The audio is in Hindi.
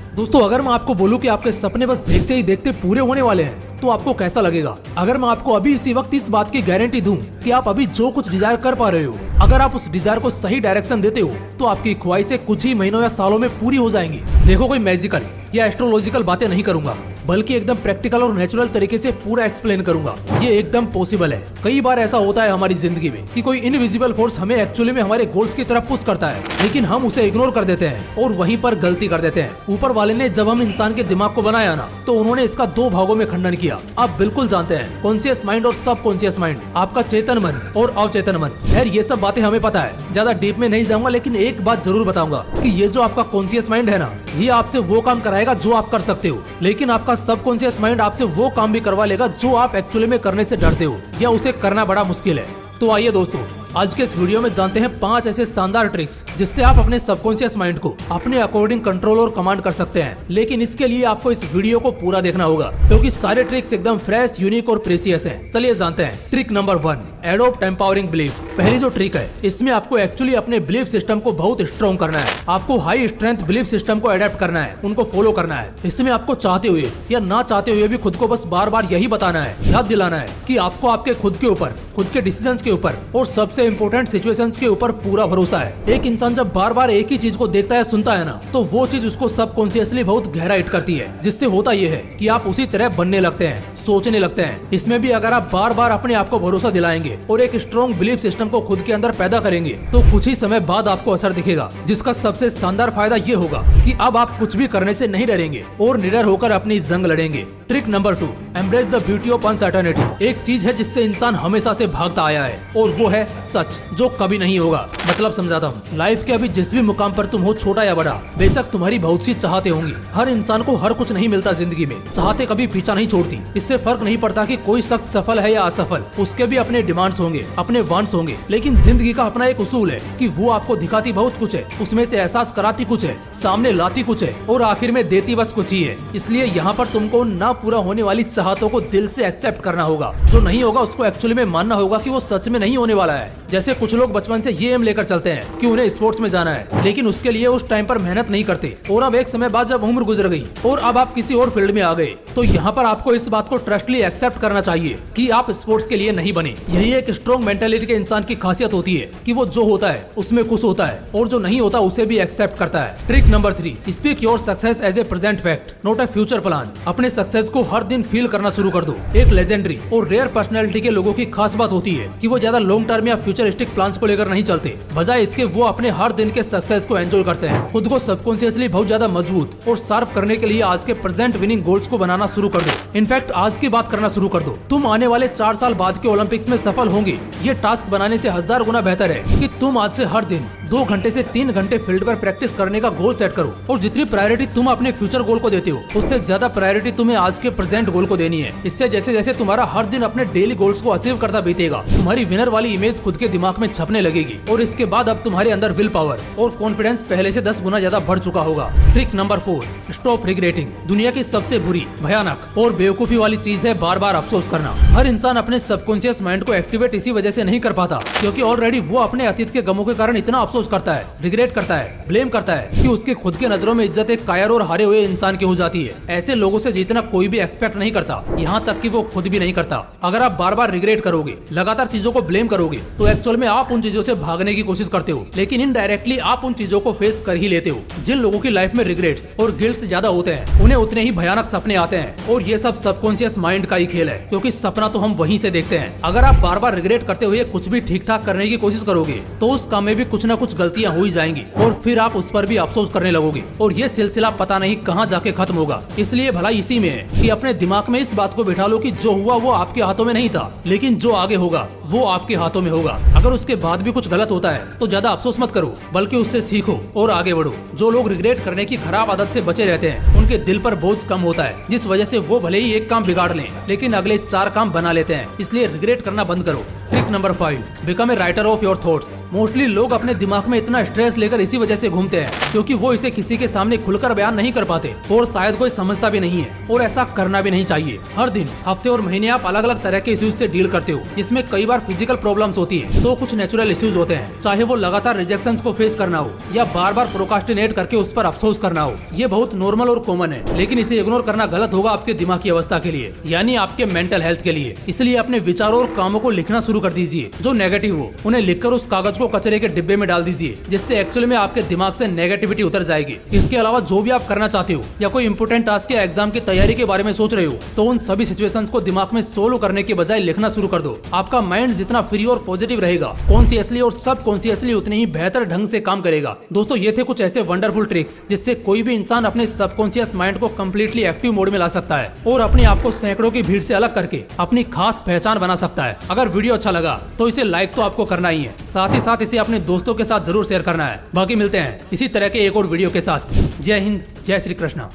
दोस्तों अगर मैं आपको बोलूं कि आपके सपने बस देखते ही देखते पूरे होने वाले हैं तो आपको कैसा लगेगा? अगर मैं आपको अभी इसी वक्त इस बात की गारंटी दूं कि आप अभी जो कुछ डिजायर कर पा रहे हो, अगर आप उस डिजायर को सही डायरेक्शन देते हो तो आपकी ख्वाहिशें कुछ ही महीनों या सालों में पूरी हो जाएंगी। देखो कोई मैजिकल या एस्ट्रोलॉजिकल बातें नहीं करूंगा, बल्कि एकदम प्रैक्टिकल और नेचुरल तरीके से पूरा एक्सप्लेन करूंगा। ये एकदम पॉसिबल है। कई बार ऐसा होता है हमारी जिंदगी में कि कोई इनविजिबल फोर्स हमें एक्चुअली में हमारे गोल्स की तरफ पुश करता है, लेकिन हम उसे इग्नोर कर देते हैं और वहीं पर गलती कर देते हैं। ऊपर वाले ने जब हम इंसान के दिमाग को बनाया ना, तो उन्होंने इसका दो भागों में खंडन किया। आप बिल्कुल जानते हैं, कॉन्शियस माइंड और सब कॉन्शियस माइंड, आपका चेतन मन और अवचेतन मन। खैर ये सब बातें हमें पता है, ज्यादा डीप में नहीं जाऊंगा, लेकिन एक बात जरूर बताऊंगा कि ये जो आपका कॉन्शियस माइंड है ना, ये आपसे वो काम कराएगा जो आप कर सकते हो, लेकिन आपका सब कॉन्शियस माइंड आपसे वो काम भी करवा लेगा जो आप एक्चुअली में करने से डरते हो या उसे करना बड़ा मुश्किल है। तो आइए दोस्तों, आज के इस वीडियो में जानते हैं 5 ऐसे शानदार ट्रिक्स जिससे आप अपने सबकॉन्शियस माइंड को अपने अकॉर्डिंग कंट्रोल और कमांड कर सकते हैं। लेकिन इसके लिए आपको इस वीडियो को पूरा देखना होगा, क्योंकि सारे ट्रिक्स एकदम फ्रेश, यूनिक और प्रीसियस हैं। चलिए जानते हैं। Trick number 1, adopt empowering belief. पहली जो ट्रिक है, इसमें आपको एक्चुअली अपने बिलीफ सिस्टम को बहुत स्ट्रॉन्ग करना है। आपको हाई स्ट्रेंथ बिलीफ सिस्टम को अडेप्ट करना है, उनको फॉलो करना है। इसमें आपको चाहते हुए या ना चाहते हुए भी खुद को बस बार बार यही बताना है, याद दिलाना है कि आपको आपके खुद के ऊपर, खुद के डिसीजंस के ऊपर और सबसे इम्पोर्टेंट सिचुएशंस के ऊपर पूरा भरोसा है। एक इंसान जब बार बार एक ही चीज को देखता है, सुनता है ना, तो वो चीज उसको सबकॉन्शियसली बहुत गहरा हिट करती है, जिससे होता ये है कि आप उसी तरह बनने लगते हैं, सोचने लगते हैं। इसमें भी अगर आप बार बार अपने आप को भरोसा दिलाएंगे और एक स्ट्रॉन्ग बिलीफ सिस्टम को खुद के अंदर पैदा करेंगे, तो कुछ ही समय बाद आपको असर दिखेगा, जिसका सबसे शानदार फायदा ये होगा कि अब आप कुछ भी करने से नहीं डरेंगे और निडर होकर अपनी जंग लड़ेंगे। Trick number 2, embrace the beauty of uncertainty. एक चीज है जिससे इंसान हमेशा से भागता आया है, और वो है सच, जो कभी नहीं होगा। मतलब समझाता हूँ, लाइफ के अभी जिस भी मुकाम पर तुम हो, छोटा या बड़ा, बेशक तुम्हारी बहुत सी चाहते होंगी। हर इंसान को हर कुछ नहीं मिलता जिंदगी में, चाहते कभी पीछा नहीं छोड़ती। इससे फर्क नहीं पड़ता कि कोई शख्स सफल है या असफल, उसके भी अपने डिमांड्स होंगे, अपने वांट्स होंगे। लेकिन जिंदगी का अपना एक उसूल है कि वो आपको दिखाती बहुत कुछ है, उसमें से एहसास कराती कुछ है, सामने लाती कुछ है और आखिर में देती बस कुछ ही है। इसलिए यहाँ पर तुमको ना पूरा होने वाली चाहतों को दिल से एक्सेप्ट करना होगा। जो नहीं होगा उसको एक्चुअली में मानना होगा कि वो सच में नहीं होने वाला है। जैसे कुछ लोग बचपन से ये एम लेकर चलते हैं कि उन्हें स्पोर्ट्स में जाना है, लेकिन उसके लिए उस टाइम पर मेहनत नहीं करते, और अब एक समय बाद जब उम्र गुजर गई और अब आप किसी और फील्ड में आ गए, तो यहाँ पर आपको इस बात को ट्रस्टली एक्सेप्ट करना चाहिए कि आप स्पोर्ट्स के लिए नहीं बने। यही एक स्ट्रॉन्ग मेंटालिटी के इंसान की खासियत होती है कि वो जो होता है उसमें खुश होता है, और जो नहीं होता उसे भी एक्सेप्ट करता है। Trick number 3, speak your success as a present fact, not a future plan. अपने सक्सेस को हर दिन फील करना शुरू कर दो। एक लेजेंडरी और रेयर पर्सनैलिटी के लोगों की खास बात होती है कि वो ज्यादा लॉन्ग टर्म या फ्यूचरिस्टिक प्लान्स को लेकर नहीं चलते, बजाय इसके वो अपने हर दिन के सक्सेस को एंजॉय करते हैं। खुद को सबकॉन्शियसली बहुत ज्यादा मजबूत और शार्प करने के लिए आज के प्रेजेंट विनिंग गोल्स को बनाना शुरू कर दो। इनफैक्ट आज की बात करना शुरू कर दो। तुम आने वाले 4 साल बाद के ओलंपिक्स में सफल होंगे, ये टास्क बनाने से 1000 गुना बेहतर है कि तुम आज से हर दिन 2 घंटे से 3 घंटे फील्ड पर प्रैक्टिस करने का गोल सेट करो। और जितनी प्रायोरिटी तुम अपने फ्यूचर गोल को देते हो, उससे ज्यादा प्रायोरिटी तुम्हें आज के प्रेजेंट गोल को देनी है। इससे जैसे जैसे तुम्हारा हर दिन अपने डेली गोल्स को अचीव करता बीतेगा, तुम्हारी विनर वाली इमेज खुद के दिमाग में छपने लगेगी, और इसके बाद अब तुम्हारे अंदर विल पावर और कॉन्फिडेंस पहले से 10 गुना ज्यादा बढ़ चुका होगा। Trick number 4, stop regretting. दुनिया की सबसे बुरी, भयानक और बेवकूफी वाली चीज है बार बार अफसोस करना। हर इंसान अपने सबकॉन्शियस माइंड को एक्टिवेट इसी वजह से नहीं कर पाता, क्योंकि ऑलरेडी वो अपने अतीत के गमों के कारण इतना अफसोस करता है, रिग्रेट करता है, ब्लेम करता है कि उसके खुद के नजरों में इज्जत एक कायर और हारे हुए इंसान की हो जाती है। ऐसे लोगों से जीतना कोई भी एक्सपेक्ट नहीं करता, यहाँ तक कि वो खुद भी नहीं करता। अगर आप बार बार रिग्रेट करोगे, लगातार चीजों को ब्लेम करोगे, तो एक्चुअल में आप उन चीजों से भागने की कोशिश करते हो, लेकिन इनडायरेक्टली आप उन चीजों को फेस कर ही लेते हो। जिन लोगों की लाइफ में रिग्रेट्स और गिल्ट्स ज्यादा होते हैं, उन्हें उतने ही भयानक सपने आते हैं, और ये सब सबकॉन्शियस माइंड का ही खेल है, क्योंकि सपना तो हम वहीं से देखते हैं। अगर आप बार बार रिग्रेट करते हुए कुछ भी ठीक ठाक करने की कोशिश करोगे, तो उस काम में भी कुछ न कुछ गलतियां हो ही जाएंगी, और फिर आप उस पर भी अफसोस करने लगोगे, और ये सिलसिला पता नहीं कहाँ जाके खत्म होगा। इसलिए भलाई इसी में है कि अपने दिमाग में इस बात को बिठा लो कि जो हुआ वो आपके हाथों में नहीं था, लेकिन जो आगे होगा वो आपके हाथों में होगा। अगर उसके बाद भी कुछ गलत होता है तो ज्यादा अफसोस मत करो, बल्कि उससे सीखो और आगे बढ़ो। जो लोग रिग्रेट करने की खराब आदत से बचे रहते हैं, उनके दिल पर बोझ कम होता है, जिस वजह से वो भले ही एक काम बिगाड़ लें लेकिन अगले 4 काम बना लेते हैं। इसलिए रिग्रेट करना बंद करो। Trick number 5, become a writer of your thoughts. Mostly लोग अपने दिमाग में इतना स्ट्रेस लेकर इसी वजह से घूमते हैं क्योंकि वो इसे किसी के सामने खुलकर बयान नहीं कर पाते और शायद कोई समझता भी नहीं है, और ऐसा करना भी नहीं चाहिए। हर दिन, हफ्ते और महीने आप अलग अलग तरह के इश्यूज से डील करते हो, जिसमें कई बार फिजिकल प्रॉब्लम्स होती है तो कुछ नेचुरल इश्यूज होते हैं, चाहे वो लगातार रिजेक्शंस को फेस करना हो या बार बार प्रोकास्टिनेट करके उस पर अफसोस करना हो। ये बहुत नॉर्मल और कॉमन है, लेकिन इसे इग्नोर करना गलत होगा आपके दिमाग की अवस्था के लिए, यानी आपके मेंटल हेल्थ के लिए। इसलिए अपने विचारों और कामों को लिखना शुरू कर दीजिए। जो नेगेटिव हो उन्हें लिखकर उस कागज को कचरे के डिब्बे में डाल दीजिए, जिससे एक्चुअली में आपके दिमाग से नेगेटिविटी उतर जाएगी। इसके अलावा जो भी आप करना चाहते हो या कोई इंपोर्टेंट टास्क या एग्जाम की तैयारी के बारे में सोच रहे हो तो उन सभी सिचुएशंस को दिमाग में सोल्व करने के बजाय लिखना शुरू कर दो। आपका माइंड जितना फ्री और पॉजिटिव रहेगा, कॉन्शियसली और सब कॉन्शियसली उतने ही बेहतर ढंग से काम करेगा। दोस्तों, ये थे कुछ ऐसे वंडरफुल ट्रिक्स जिससे कोई भी इंसान अपने सबकॉन्शियस माइंड को कम्प्लीटली एक्टिव मोड में ला सकता है और अपने आप को सैकड़ों की भीड़ से अलग करके अपनी खास पहचान बना सकता है। अगर वीडियो अच्छा लगा तो इसे लाइक तो आपको करना ही है, साथ ही साथ इसे अपने दोस्तों के साथ जरूर शेयर करना है। बाकी मिलते हैं इसी तरह के एक और वीडियो के साथ। जय हिंद, जय श्री कृष्णा।